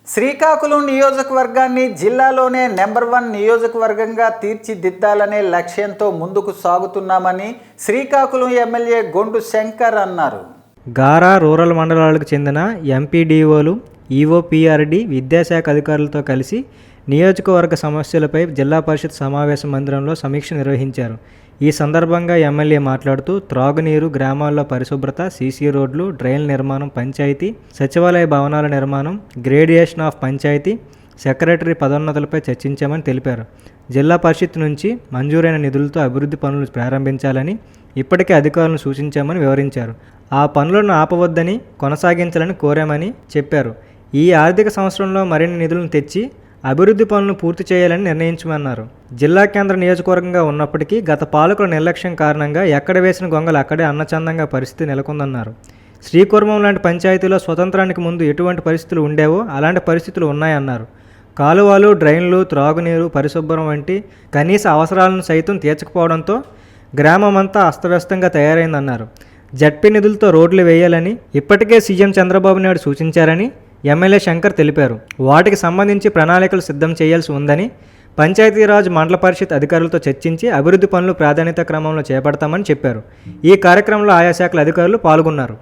శ్రీకాకుళం నియోజకవర్గాన్ని జిల్లాలోనే నెంబర్ 1 నియోజకవర్గంగా తీర్చిదిద్దాలనే లక్ష్యంతో ముందుకు సాగుతున్నామని శ్రీకాకుళం ఎమ్మెల్యే గొండు శంకర్ అన్నారు. గారా రూరల్ మండలాలకు చెందిన ఎంపీడీఓలు, ఈఓపీఆర్డీ, విద్యాశాఖ అధికారులతో కలిసి నియోజకవర్గ సమస్యలపై జిల్లా పరిషత్ సమావేశ మందిరంలో సమీక్ష నిర్వహించారు. ఈ సందర్భంగా ఎమ్మెల్యే మాట్లాడుతూ త్రాగునీరు, గ్రామాల్లో పరిశుభ్రత, సీసీ రోడ్లు, డ్రైన్ల నిర్మాణం, పంచాయతీ సచివాలయ భవనాల నిర్మాణం, గ్రేడియేషన్ ఆఫ్ పంచాయతీ సెక్రటరీ పదోన్నతులపై చర్చించామని తెలిపారు. జిల్లా పరిషత్ నుంచి మంజూరైన నిధులతో అభివృద్ధి పనులు ప్రారంభించాలని ఇప్పటికే అధికారులను సూచించామని వివరించారు. ఆ పనులను ఆపవద్దని, కొనసాగించాలని కోరామని చెప్పారు. ఈ ఆర్థిక సంవత్సరంలో మరిన్ని నిధులను తెచ్చి అభివృద్ధి పనులను పూర్తి చేయాలని నిర్ణయించమన్నారు. జిల్లా కేంద్ర నియోజకవర్గంగా ఉన్నప్పటికీ గత పాలకుల నిర్లక్ష్యం కారణంగా ఎక్కడ వేసిన గొంగలు అక్కడే అన్నచందంగా పరిస్థితి నెలకొందన్నారు. శ్రీకుర్మం లాంటి పంచాయతీలో స్వతంత్రానికి ముందు ఎటువంటి పరిస్థితులు ఉండేవో అలాంటి పరిస్థితులు ఉన్నాయన్నారు. కాలువలు, డ్రైన్లు, త్రాగునీరు, పరిశుభ్రం వంటి కనీస అవసరాలను సైతం తీర్చకపోవడంతో గ్రామమంతా అస్తవ్యస్తంగా తయారైందన్నారు. జడ్పీ నిధులతో రోడ్లు వేయాలని ఇప్పటికే సీఎం చంద్రబాబు నాయుడు సూచించారని ఎమ్మెల్యే శంకర్ తెలిపారు. వాటికి సంబంధించి ప్రణాళికలు సిద్ధం చేయాల్సి ఉందని, పంచాయతీరాజ్, మండల పరిషత్ అధికారులతో చర్చించి అభివృద్ధి పనులు ప్రాధాన్యత క్రమంలో చేపడతామని చెప్పారు. ఈ కార్యక్రమంలో ఆయా శాఖల అధికారులు పాల్గొన్నారు.